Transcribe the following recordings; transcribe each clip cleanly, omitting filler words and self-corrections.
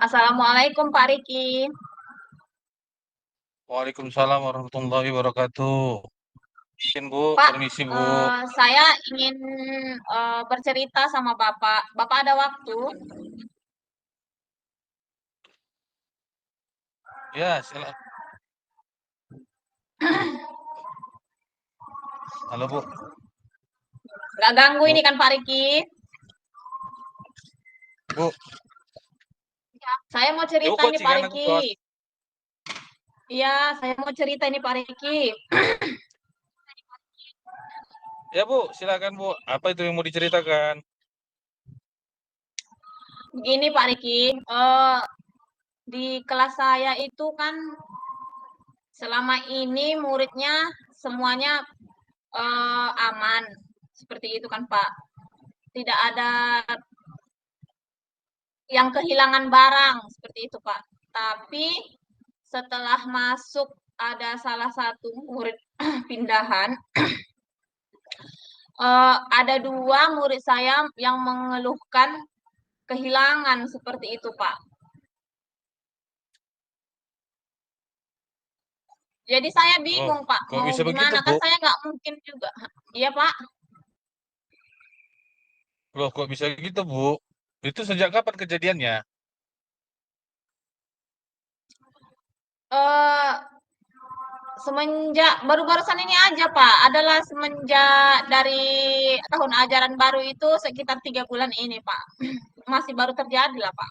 Assalamualaikum Pak Riki. Waalaikumsalam warahmatullahi wabarakatuh. Mungkin Bu, Pak, permisi Bu. saya ingin bercerita sama Bapak. Bapak ada waktu? Ya, silakan. Halo Bu. Gak ganggu Bu, ini kan Pak Riki? Bu. Saya mau Ibu cerita kok nih Pak Cigan aku Riki. kos. Iya, saya mau cerita ini Pak Riki. Ya Bu, silakan Bu. Apa itu yang mau diceritakan? Begini Pak Riki, di kelas saya itu kan selama ini muridnya semuanya aman. Seperti itu kan Pak. Tidak ada yang kehilangan barang, seperti itu Pak. Tapi setelah masuk ada salah satu murid pindahan, ada dua murid saya yang mengeluhkan kehilangan seperti itu Pak. Jadi saya Oh, bingung Pak, kok mau bisa begitu gimana, Bu? kan saya nggak mungkin juga. Iya Pak. Loh, kok bisa gitu Bu? Itu sejak kapan kejadiannya? eh Semenjak baru-barusan ini aja Pak, adalah semenjak dari tahun ajaran baru itu sekitar 3 bulan ini Pak. Masih baru terjadi lah Pak.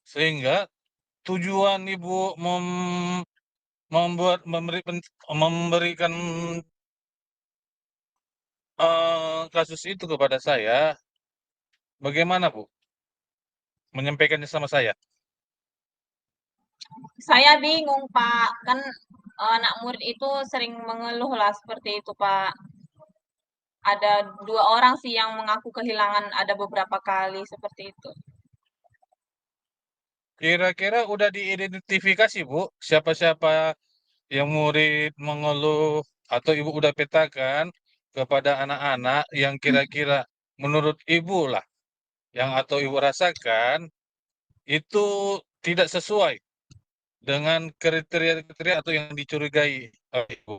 Sehingga tujuan Ibu memberikan kasus itu kepada saya, bagaimana Bu? Menyampaikannya sama saya. Saya bingung, Pak. Kan anak murid itu sering mengeluh lah seperti itu, Pak. Ada dua orang sih yang mengaku kehilangan ada beberapa kali seperti itu. Kira-kira udah diidentifikasi, Bu, siapa-siapa yang murid mengeluh atau Ibu udah petakan kepada anak-anak yang kira-kira menurut Ibu lah, yang atau Ibu rasakan itu tidak sesuai dengan kriteria-kriteria atau yang dicurigai oleh Ibu.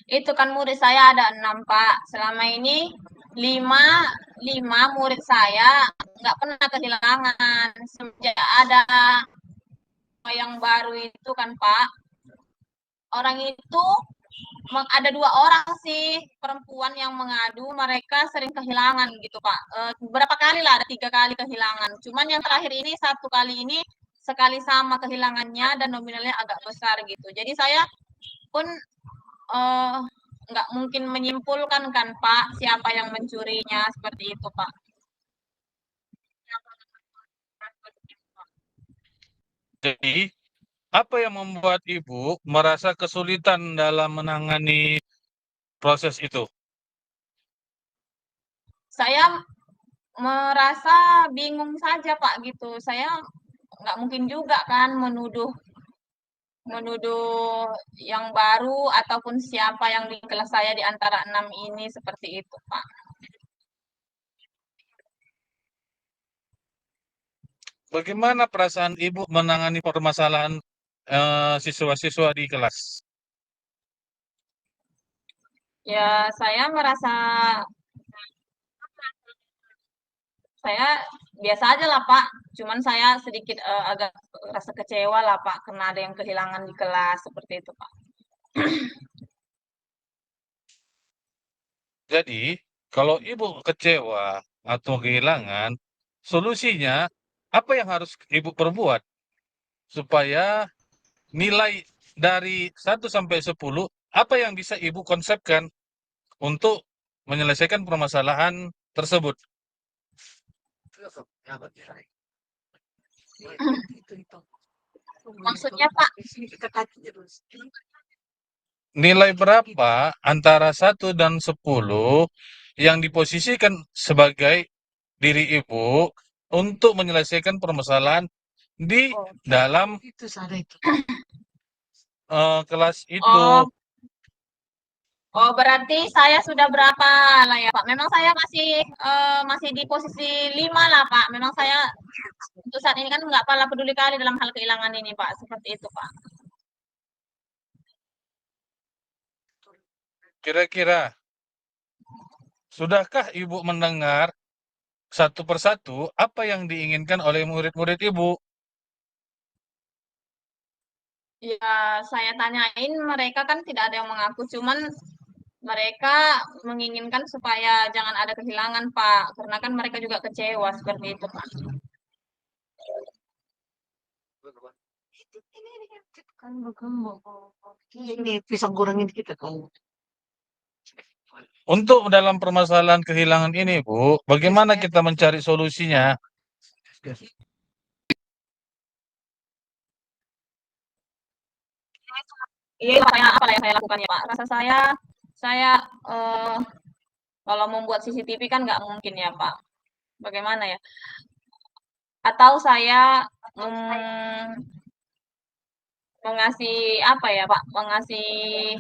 Itu kan murid saya ada 6, Pak. Selama ini lima, lima murid saya nggak pernah kehilangan. Semenjak ada yang baru itu kan, Pak. Orang itu ada dua orang sih perempuan yang mengadu mereka sering kehilangan gitu Pak. Berapa kali lah, ada 3 kali kehilangan. Cuman yang terakhir ini satu kali ini sekali sama kehilangannya dan nominalnya agak besar gitu. Jadi saya pun eh, nggak mungkin menyimpulkan kan Pak siapa yang mencurinya seperti itu Pak. Jadi, apa yang membuat Ibu merasa kesulitan dalam menangani proses itu? Saya merasa bingung saja Pak gitu. Saya nggak mungkin juga kan menuduh menuduh yang baru ataupun siapa yang di kelas saya di antara 6 ini seperti itu, Pak. Bagaimana perasaan Ibu menangani permasalahan siswa-siswa di kelas? Ya, saya biasa aja lah, Pak. Cuman saya sedikit agak rasa kecewa lah, Pak, karena ada yang kehilangan di kelas seperti itu, Pak. Jadi, kalau Ibu kecewa atau kehilangan, solusinya apa yang harus Ibu perbuat supaya nilai dari 1 sampai 10 apa yang bisa Ibu konsepkan untuk menyelesaikan permasalahan tersebut? Maksudnya, Pak, Nilai berapa antara 1 dan 10 yang diposisikan sebagai diri Ibu untuk menyelesaikan permasalahan di dalam kelas itu? oh, Oh, berarti saya sudah berapa lah ya, Pak? Memang saya masih di posisi 5 lah, Pak. Memang saya untuk saat ini kan nggak pala peduli kali dalam hal kehilangan ini, Pak. Seperti itu, Pak. Kira-kira, sudahkah Ibu mendengar satu persatu apa yang diinginkan oleh murid-murid Ibu? Ya, saya tanyain mereka kan tidak ada yang mengaku, cuman mereka menginginkan supaya jangan ada kehilangan, Pak. Karena kan mereka juga kecewa seperti itu, Pak. Ini pisang goreng kita kau. Untuk dalam permasalahan kehilangan ini, Bu, bagaimana kita mencari solusinya? Iya, apa yang saya lakukan ya, Pak? Rasa saya kalau membuat CCTV kan nggak mungkin ya, Pak. Bagaimana ya? Atau saya mengasih apa ya, Pak? Mengasih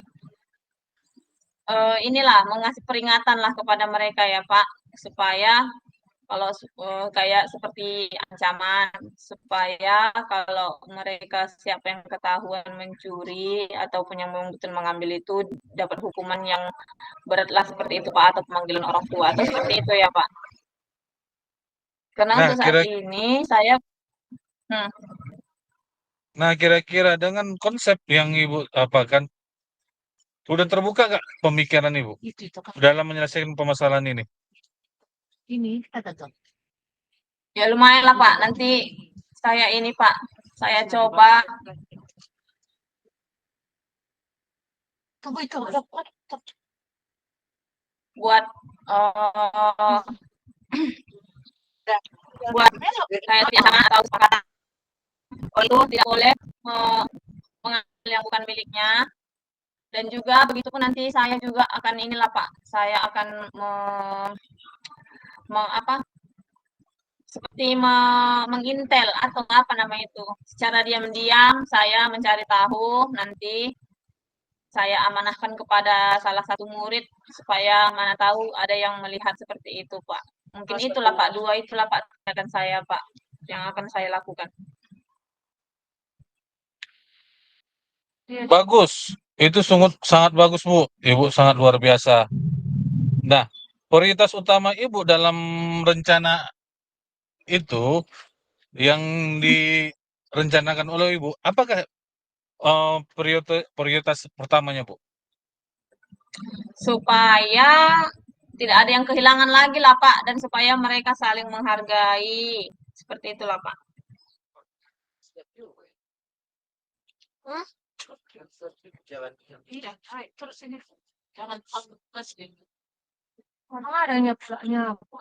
mengasih peringatan lah kepada mereka ya, Pak, supaya kalau kayak seperti ancaman supaya kalau mereka siapa yang ketahuan mencuri ataupun yang betul mengambil itu dapat hukuman yang beratlah seperti itu, Pak, atau pemanggilan orang tua atau seperti itu ya, Pak. Karena Nah, untuk saat ini saya hmm, kira-kira dengan konsep yang Ibu apakan, sudah terbuka nggak pemikiran Ibu Itu kan. dalam menyelesaikan permasalahan ini? Ini kata tuh. ya lumayan lah, Pak. Nanti saya ini, Pak, saya coba Tunggu itu. buat uh, buat kayak kerjasama atau kesepakatan. Oh, itu tidak boleh mengambil yang bukan miliknya. Dan juga begitu pun nanti saya juga akan inilah, Pak. Saya akan apa seperti mengintel atau apa namanya itu. Secara diam-diam saya mencari tahu, nanti saya amanahkan kepada salah satu murid supaya mana tahu ada yang melihat seperti itu, Pak. Mungkin itulah, Pak, dua itulah, Pak, akan saya, Pak, yang akan saya lakukan. Bagus, itu sangat bagus, Bu. Ibu sangat luar biasa. Nah, prioritas utama Ibu dalam rencana itu yang direncanakan oleh Ibu, apakah prioritas pertamanya, Bu? Supaya tidak ada yang kehilangan lagi lah, Pak, dan supaya mereka saling menghargai. Seperti itulah, Pak. Hah? Iya, terus ini jangan pas ini. Mana adanya pulaknya apa?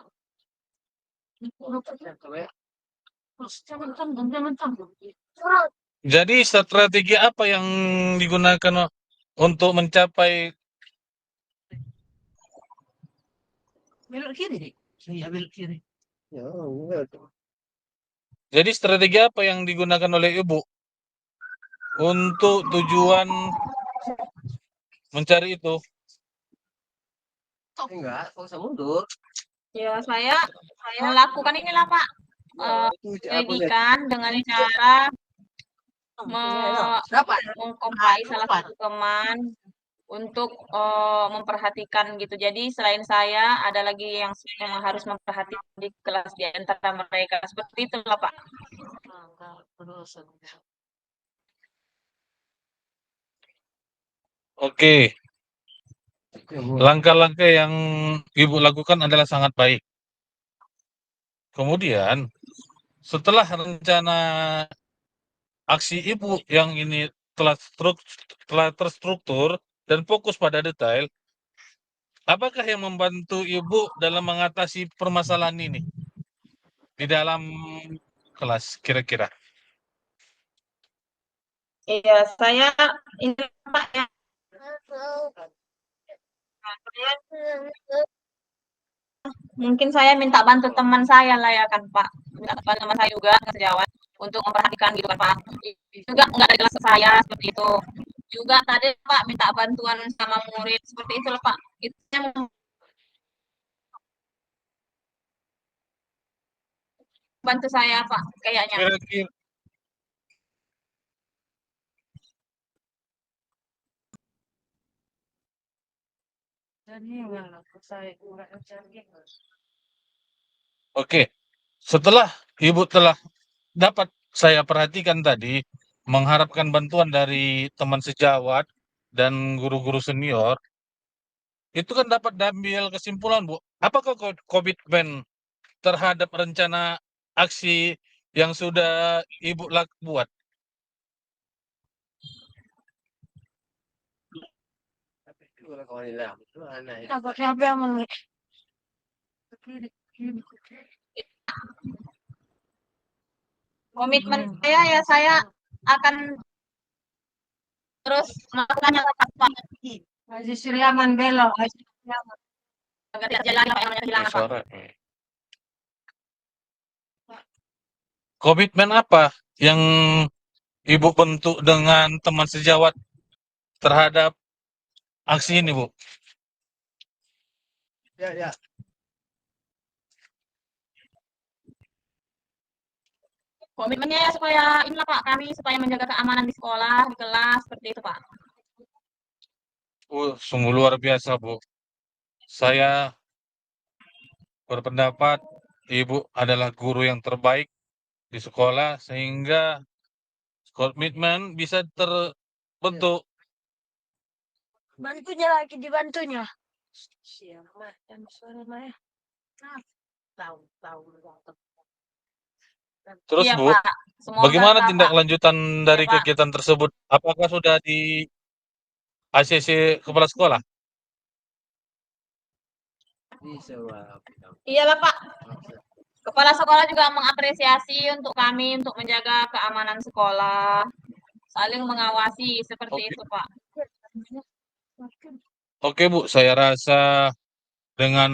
Terus jangan tanggung, jangan tanggung. Jadi strategi apa yang digunakan untuk mencapai? Belok kiri nih. Iya, belok kiri. Ya, enggak. Jadi strategi apa yang digunakan oleh Ibu untuk tujuan mencari itu? Enggak, kok usah mundur. Ya, saya melakukan inilah, Pak, penyelidikan dengan cara mengkompai salah satu teman untuk memperhatikan gitu. Jadi selain saya ada lagi yang memang harus memperhatikan di kelas di antara mereka. Seperti itulah, Pak. Oke, langkah-langkah yang Ibu lakukan adalah sangat baik. Kemudian, setelah rencana aksi Ibu yang ini telah terstruktur dan fokus pada detail, apakah yang membantu Ibu dalam mengatasi permasalahan ini di dalam kelas kira-kira? Iya, saya ini, Pak, ya. Mungkin saya minta bantu teman saya lah ya kan, Pak. Minta bantu teman saya juga sejawat untuk memperhatikan gitu kan, Pak. Juga nggak ada jelas ke saya seperti itu. juga tadi Pak minta bantuan sama murid seperti itu loh Pak. Itu yang membantu saya Pak kayaknya. Kira-kira oke, setelah Ibu telah dapat saya perhatikan tadi, mengharapkan bantuan dari teman sejawat dan guru-guru senior, itu kan dapat diambil kesimpulan, Bu. Apakah komitmen terhadap rencana aksi yang sudah Ibu buat? Siapa yang Komitmen saya ya saya akan terus melakukan yang tepat Pak. Haji Suryaman belok. Agar tidak jalan apa yang kehilangan Pak. Komitmen apa yang Ibu bentuk dengan teman sejawat terhadap aksi ini, Bu? Ya. Komitmennya ya supaya inilah Pak kami supaya menjaga keamanan di sekolah, di kelas seperti itu Pak. Sungguh luar biasa, Bu. Saya berpendapat Ibu adalah guru yang terbaik di sekolah sehingga komitmen bisa terbentuk. Bantunya lagi dibantunya. Siapa yang suara Maya? Tahu. Terus, Iya Bu, Pak. Semoga bagaimana Pak. tindak lanjutan Iya dari Pak. kegiatan tersebut? Apakah sudah di ACC kepala sekolah? Iyalah Pak. Kepala sekolah juga mengapresiasi untuk kami untuk menjaga keamanan sekolah, saling mengawasi seperti Oke. itu Pak. Oke, Bu, saya rasa dengan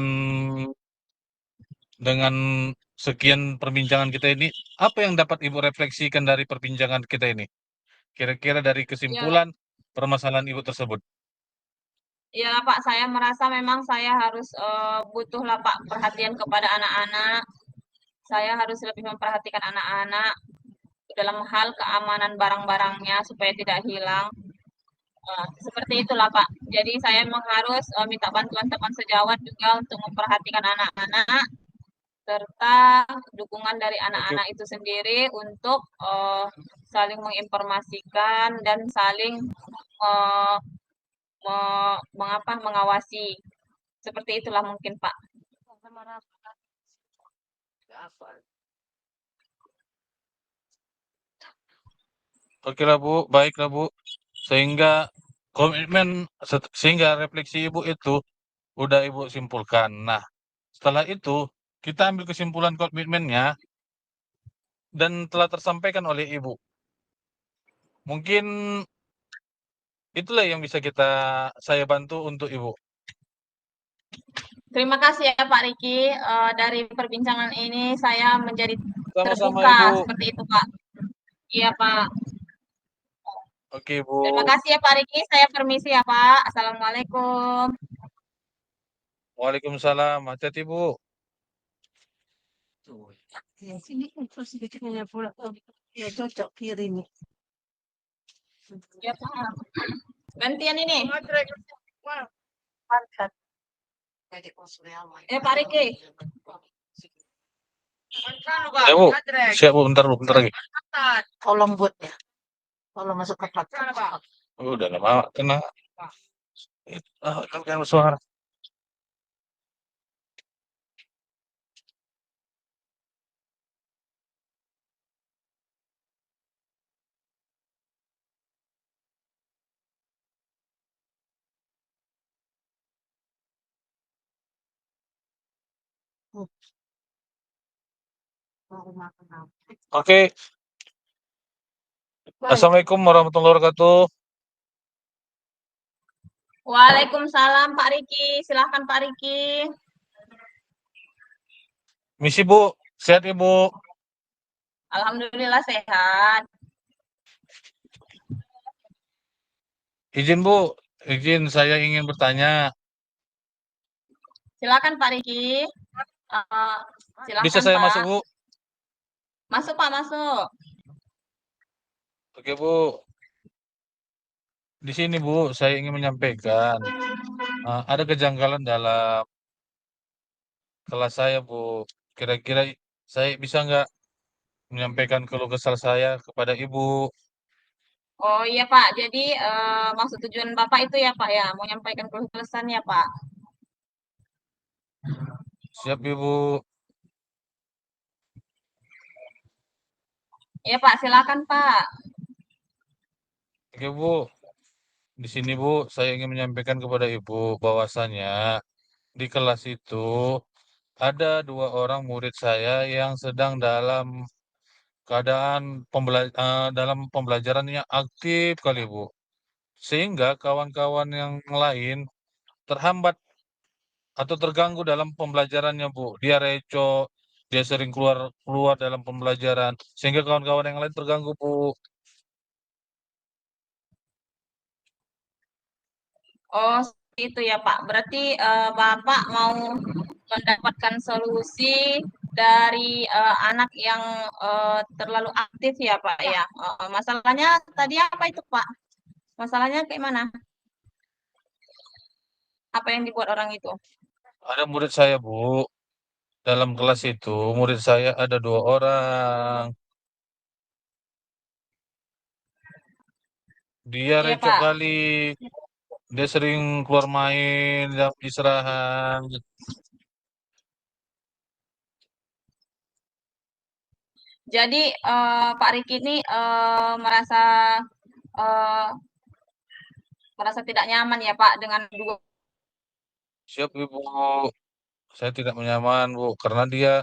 sekian perbincangan kita ini, apa yang dapat Ibu refleksikan dari perbincangan kita ini? Kira-kira dari Iya, kesimpulan permasalahan Ibu tersebut. iyalah Pak, saya merasa memang saya harus butuhlah Pak perhatian kepada anak-anak. Saya harus lebih memperhatikan anak-anak dalam hal keamanan barang-barangnya supaya tidak hilang. Seperti itulah Pak. Jadi saya memang harus minta bantuan teman sejawat juga untuk memperhatikan anak-anak serta dukungan dari Oke, anak-anak itu sendiri untuk saling menginformasikan dan saling eh, mengawasi. Seperti itulah mungkin Pak. oke lah, Bu, baiklah, Bu. Sehingga komitmen, sehingga refleksi Ibu itu udah Ibu simpulkan. Nah, setelah itu kita ambil kesimpulan komitmennya dan telah tersampaikan oleh Ibu. Mungkin itulah yang bisa saya bantu untuk Ibu. Terima kasih ya Pak Riki. Dari perbincangan ini saya menjadi Sama-sama, terbuka Ibu. seperti itu Pak. Iya Pak. Oke, Bu. Terima kasih ya Pak Riki. Saya permisi ya Pak. Assalamualaikum. Waalaikumsalam. Hati-hati, Bu. Ya, sini terus sedikitnya pula. Ya cocok kiri nih. Ya Pak. Gantian ini. Angkat. Pak Riki. Ya, Bu. Siap, Bu. Bentar lagi. Tolong buat ya. Tolong masuk ke platform. Udah lama kena. Kan suara. Oke. Assalamualaikum warahmatullahi wabarakatuh. Waalaikumsalam Pak Riki. Silahkan Pak Riki. Misi, Bu. Sehat, Ibu. Alhamdulillah sehat. Izin Bu, izin saya ingin bertanya. Silakan Pak Riki. Eh, Bisa silakan saya masuk Pak. Bu? Masuk Pak, masuk. Oke Bu, di sini Bu, saya ingin menyampaikan ada kejanggalan dalam kelas saya Bu. Kira-kira saya bisa nggak menyampaikan keluh kesal saya kepada Ibu? Oh iya Pak, jadi maksud tujuan Bapak itu ya Pak ya, mau nyampaikan keluh kesah ya Pak. Siap Ibu. Iya Pak, silakan Pak. Oke Bu, di sini Bu, saya ingin menyampaikan kepada Ibu bahwasannya di kelas itu ada dua orang murid saya yang sedang dalam keadaan dalam pembelajaran yang aktif kali Bu. Sehingga kawan-kawan yang lain terhambat atau terganggu dalam pembelajarannya Bu. Dia reco, dia sering keluar keluar dalam pembelajaran sehingga kawan-kawan yang lain terganggu Bu. Oh, seperti itu ya Pak. Berarti Bapak mau mendapatkan solusi dari anak yang terlalu aktif ya Pak ya. Masalahnya tadi apa itu Pak? Masalahnya kayak mana? Apa yang dibuat orang itu? Ada murid saya Bu, dalam kelas itu murid saya ada dua orang. Dia Iya reco Pak. kali, dia sering keluar main jam istirahat. Jadi Pak Riki ini eh, merasa tidak nyaman ya Pak dengan dua Siap Ibu, saya tidak menyaman Bu, karena dia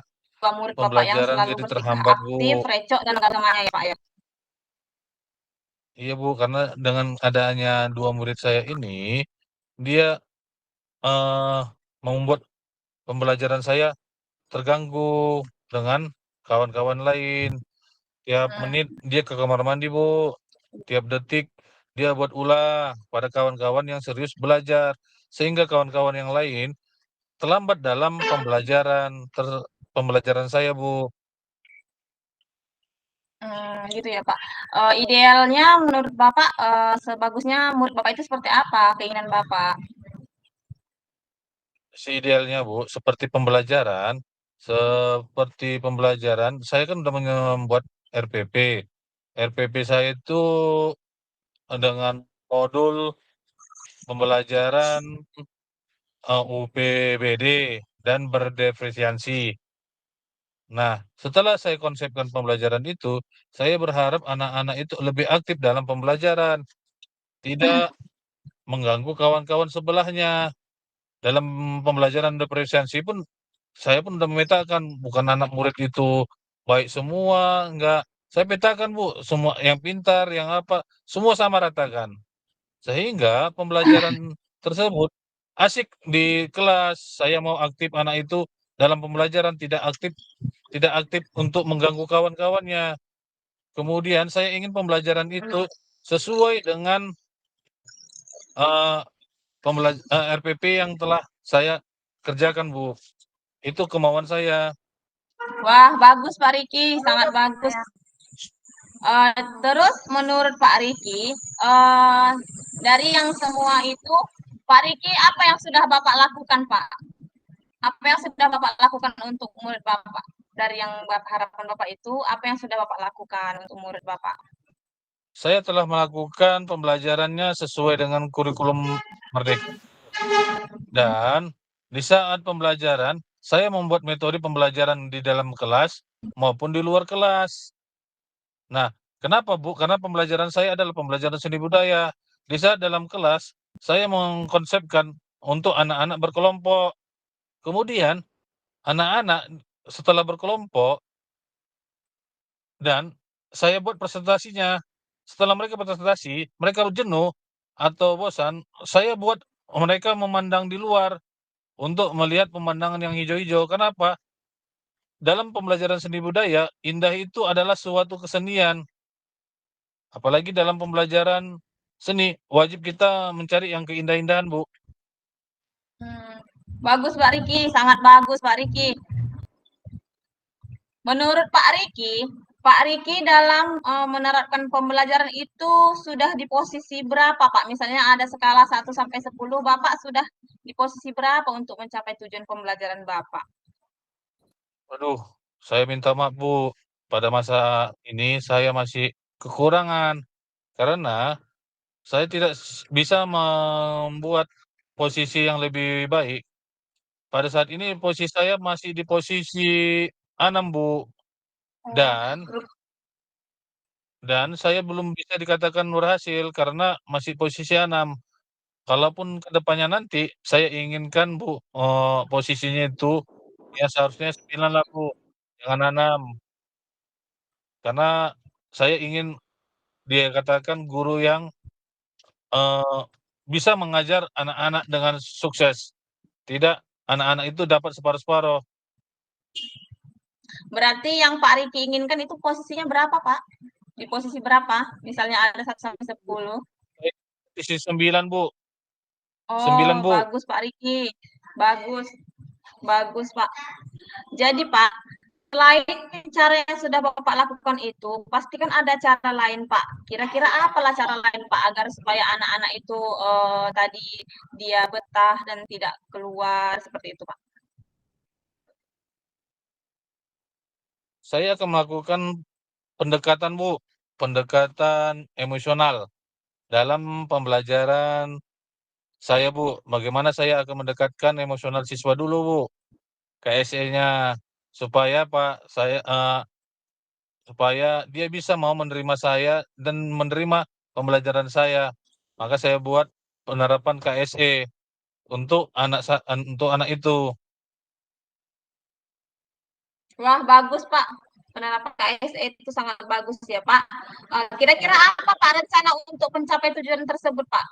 murid Bapak yang pembelajaran selalu jadi bersikap terhambat Bu. aktif, recok dan gak semuanya ya Pak ya. Iya Bu, karena dengan adanya dua murid saya ini, dia eh, membuat pembelajaran saya terganggu dengan kawan-kawan lain. Tiap Hmm. menit dia ke kamar mandi Bu, tiap detik dia buat ulah pada kawan-kawan yang serius belajar, sehingga kawan-kawan yang lain terlambat dalam pembelajaran saya Bu. Gitu ya Pak. Idealnya menurut Bapak sebagusnya murid Bapak itu seperti apa keinginan Bapak? Seidealnya Bu, seperti pembelajaran, saya kan udah membuat RPP. RPP saya itu dengan modul pembelajaran UPBD dan berdifferensiasi. Nah, setelah saya konsepkan pembelajaran itu, saya berharap anak-anak itu lebih aktif dalam pembelajaran, tidak mengganggu kawan-kawan sebelahnya. Dalam pembelajaran diferensiasi pun, saya pun udah memetakan, bukan anak murid itu baik semua, enggak. Saya petakan Bu, semua yang pintar, yang apa, semua sama ratakan. Sehingga pembelajaran tersebut asik di kelas. Saya mau aktif anak itu dalam pembelajaran, tidak aktif untuk mengganggu kawan-kawannya. Kemudian saya ingin pembelajaran itu sesuai dengan eh, RPP yang telah saya kerjakan, Bu. Itu kemauan saya. Wah, bagus Pak Riki, sangat bagus. Terus menurut Pak Riki, dari yang semua itu, Pak Riki apa yang sudah Bapak lakukan Pak? Apa yang sudah Bapak lakukan untuk murid Bapak? Dari yang harapan Bapak itu, apa yang sudah Bapak lakukan untuk murid Bapak? Saya telah melakukan pembelajarannya sesuai dengan kurikulum Merdeka. Dan di saat pembelajaran, saya membuat metode pembelajaran di dalam kelas maupun di luar kelas. Nah, kenapa Bu? Karena pembelajaran saya adalah pembelajaran seni budaya. Di saat dalam kelas, saya mengkonsepkan untuk anak-anak berkelompok. Kemudian, anak-anak setelah berkelompok dan saya buat presentasinya. Setelah mereka presentasi, mereka jenuh atau bosan, saya buat mereka memandang di luar untuk melihat pemandangan yang hijau-hijau. Kenapa? Dalam pembelajaran seni budaya, indah itu adalah suatu kesenian. Apalagi dalam pembelajaran seni, wajib kita mencari yang keindah-indahan, Bu. Bagus Pak Riki, sangat bagus Pak Riki. Menurut Pak Riki dalam menerapkan pembelajaran itu sudah di posisi berapa Pak? Misalnya ada skala 1 sampai 10, Bapak sudah di posisi berapa untuk mencapai tujuan pembelajaran Bapak? Aduh, saya minta maaf, Bu. Pada masa ini saya masih kekurangan karena saya tidak bisa membuat posisi yang lebih baik. Pada saat ini posisi saya masih di posisi 6, Bu. Dan saya belum bisa dikatakan berhasil karena masih posisi 6. Kalaupun ke depannya nanti saya inginkan, Bu, posisinya itu ya seharusnya 9 lah, Bu, jangan 6. Karena saya ingin dia katakan guru yang Eee, bisa mengajar anak-anak dengan sukses, tidak anak-anak itu dapat separuh-separuh. Berarti yang Pak Riki inginkan itu posisinya berapa Pak? Di posisi berapa? Misalnya ada 1 sampai 10. Isi 9, Bu, Oh, 9, Bu. bagus Pak Riki. Bagus. Bagus Pak. Jadi Pak, selain cara yang sudah Bapak lakukan itu, pasti kan ada cara lain, Pak. Kira-kira apalah cara lain, Pak, agar supaya anak-anak itu tadi dia betah dan tidak keluar seperti itu, Pak? Saya akan melakukan pendekatan, Bu, pendekatan emosional dalam pembelajaran saya, Bu. Bagaimana saya akan mendekatkan emosional siswa dulu, Bu, KSE-nya, supaya Pak, supaya dia bisa mau menerima saya dan menerima pembelajaran saya. Maka saya buat penerapan KSE untuk untuk anak itu. Wah, bagus, Pak. Penerapan KSE itu sangat bagus ya, Pak. Kira-kira apa, Pak, rencana untuk mencapai tujuan tersebut, Pak?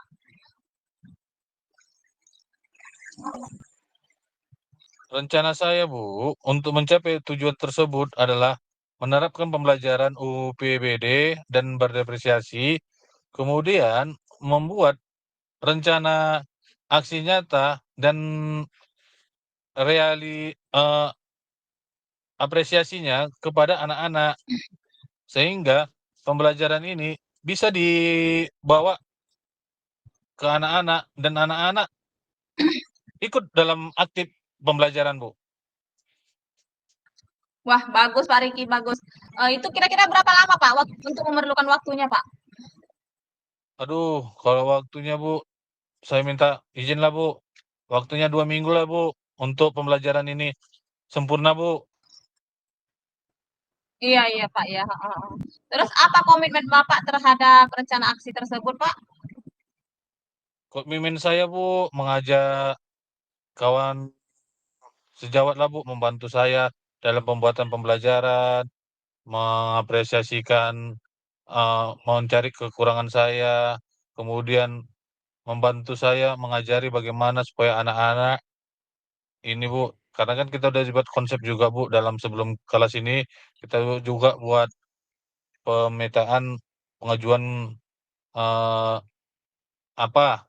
Rencana saya, Bu, untuk mencapai tujuan tersebut adalah menerapkan pembelajaran UPBD dan berdepresiasi, kemudian membuat rencana aksi nyata dan apresiasinya kepada anak-anak, sehingga pembelajaran ini bisa dibawa ke anak-anak dan anak-anak ikut dalam aktif pembelajaran, Bu. Wah, bagus Pak Riki, bagus. Itu kira-kira berapa lama, Pak, untuk memerlukan waktunya, Pak? Aduh, kalau waktunya, Bu, saya minta izin lah, Bu. Waktunya 2 minggu lah, Bu, untuk pembelajaran ini sempurna, Bu. Iya iya, Pak, ya, heeh. Terus apa komitmen Bapak terhadap rencana aksi tersebut, Pak? Komitmen saya, Bu, mengajak kawan sejawat lah, Bu, membantu saya dalam pembuatan pembelajaran, mengapresiasikan, mencari kekurangan saya, kemudian membantu saya mengajari bagaimana supaya anak-anak ini, Bu, karena kan kita udah buat konsep juga, Bu, dalam sebelum kelas ini kita juga buat pemetaan pengajuan, eee, apa,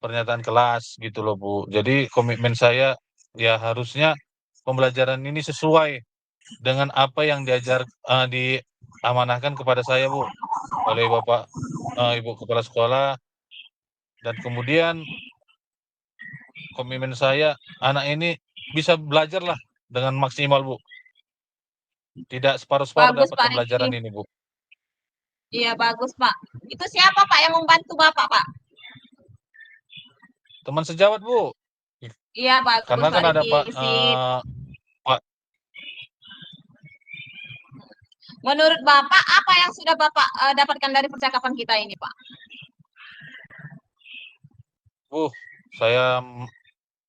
pernyataan kelas gitu loh, Bu. Jadi komitmen saya ya harusnya pembelajaran ini sesuai dengan apa yang diamanahkan kepada saya, Bu, oleh Bapak, Ibu Kepala Sekolah, dan kemudian komitmen saya anak ini bisa belajarlah dengan maksimal, Bu. Tidak separuh-separuh Bagus, dapat Pak Riki. pembelajaran ini, Bu. Iya, bagus, Pak. Itu siapa, Pak, yang membantu Bapak, Pak? Teman sejawat, Bu. Iya, bagus, Karena Pak kan ada Riki. Pak, Sip. Pak, Menurut Bapak, apa yang sudah Bapak dapatkan dari percakapan kita ini, Pak? saya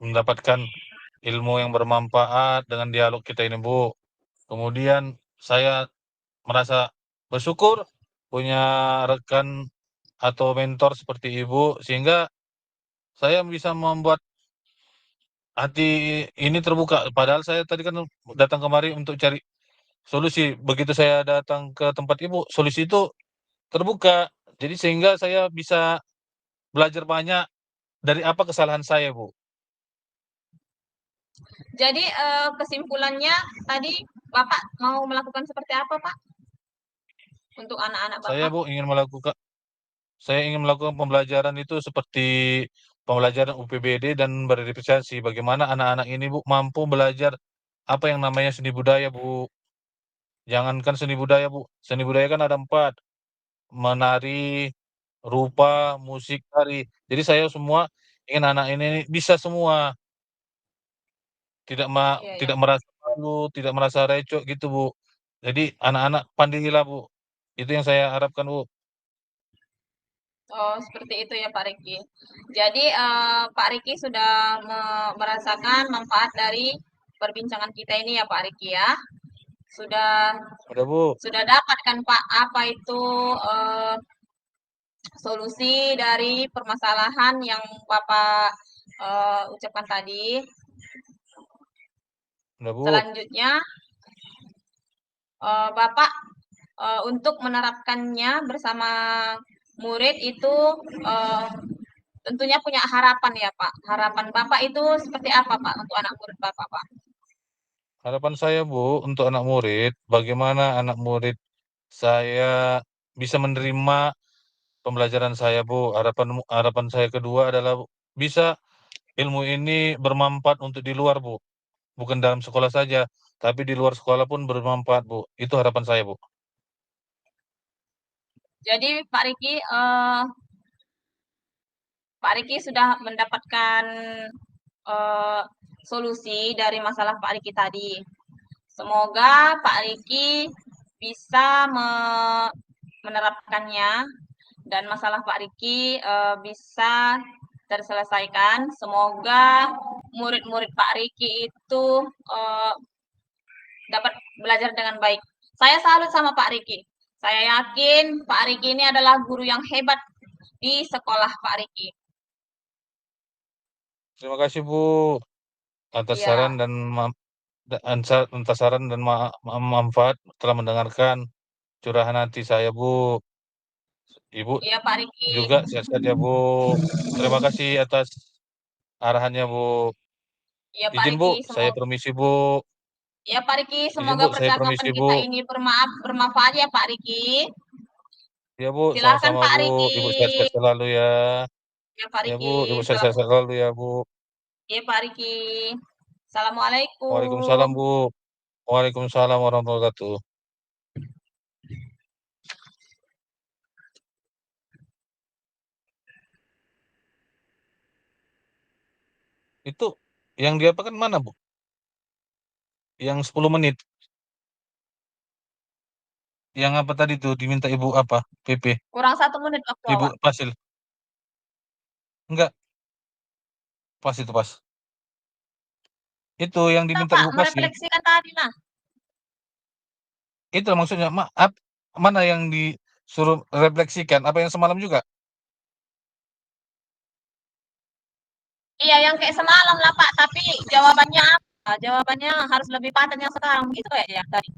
mendapatkan ilmu yang bermanfaat dengan dialog kita ini, Bu. Kemudian saya merasa bersyukur punya rekan atau mentor seperti Ibu, sehingga saya bisa membuat hati ini terbuka. Padahal saya tadi kan datang kemari untuk cari solusi. Begitu saya datang ke tempat Ibu, solusi itu terbuka. Jadi sehingga saya bisa belajar banyak dari apa kesalahan saya, Bu. Jadi kesimpulannya tadi Bapak mau melakukan seperti apa, Pak? Untuk anak-anak Saya, Bapak? Bu, saya ingin melakukan pembelajaran itu seperti pembelajaran UPBD dan verifikasi. Bagaimana anak-anak ini, Bu, mampu belajar apa yang namanya seni budaya, Bu. Jangankan seni budaya, Bu. Seni budaya kan ada 4. Menari, rupa, musik, tari. Jadi saya semua ingin anak ini bisa semua. Tidak Iya, ya. tidak merasa malu, tidak merasa recok gitu, Bu. Jadi anak-anak pandailah, Bu. Itu yang saya harapkan, Bu. Oh, seperti itu ya Pak Riki. Jadi Pak Riki sudah merasakan manfaat dari perbincangan kita ini ya Pak Riki ya. Sudah Udah, Bu. sudah dapat kan Pak apa itu solusi dari permasalahan yang Bapak ucapkan tadi. Udah, Bu. Selanjutnya Bapak untuk menerapkannya bersama murid itu tentunya punya harapan ya Pak. Harapan Bapak itu seperti apa Pak untuk anak murid Bapak Pak? Harapan saya, Bu, untuk anak murid, bagaimana anak murid saya bisa menerima pembelajaran saya, Bu. Harapan harapan saya kedua adalah bisa ilmu ini bermanfaat untuk di luar, Bu. Bukan dalam sekolah saja, tapi di luar sekolah pun bermanfaat, Bu. Itu harapan saya, Bu. Jadi Pak Riki sudah mendapatkan eh, solusi dari masalah Pak Riki tadi. Semoga Pak Riki bisa menerapkannya dan masalah Pak Riki bisa terselesaikan. Semoga murid-murid Pak Riki itu eh, dapat belajar dengan baik. Saya salut sama Pak Riki. Saya yakin Pak Riki ini adalah guru yang hebat di sekolah Pak Riki. Terima kasih, Bu, atas saran Iya, dan atas saran dan manfaat telah mendengarkan curahan hati saya, Bu. Ibu iya Pak Riki. juga sehat-sehat ya, Bu. Terima kasih atas arahannya, Bu. Iya Pak Izin, Bu, Riki, saya semoga permisi, Bu. ya Pak Riki, Izin, semoga Bu, saya percakapan permisi, Bu. kita ini bermanfaat ya Pak Riki. Ya, Bu, Silakan sama-sama, Pak Bu. Riki. Ibu sehat-sehat selalu ya. Ya Pak Ya, Bu, Riki, Ibu salam. sehat-sehat selalu ya, Bu. Ya Pak Riki. Assalamualaikum. Waalaikumsalam, Bu. Waalaikumsalam warahmatullahi wabarakatuh. Itu yang diapakan mana, Bu? Yang 10 menit. Yang apa tadi tuh diminta Ibu apa? PP. Kurang 1 menit waktu Ibu awak. Pasil. Enggak, pas itu pas. Itu yang Kita diminta Pak Ibu Pasil. merefleksikan tadi lah. Itu maksudnya, maaf, mana yang disuruh refleksikan? Apa yang semalam juga? Iya, yang kayak semalam lah Pak, tapi jawabannya apa? Jawabannya harus lebih padat yang sekarang. Begitu ya tadi.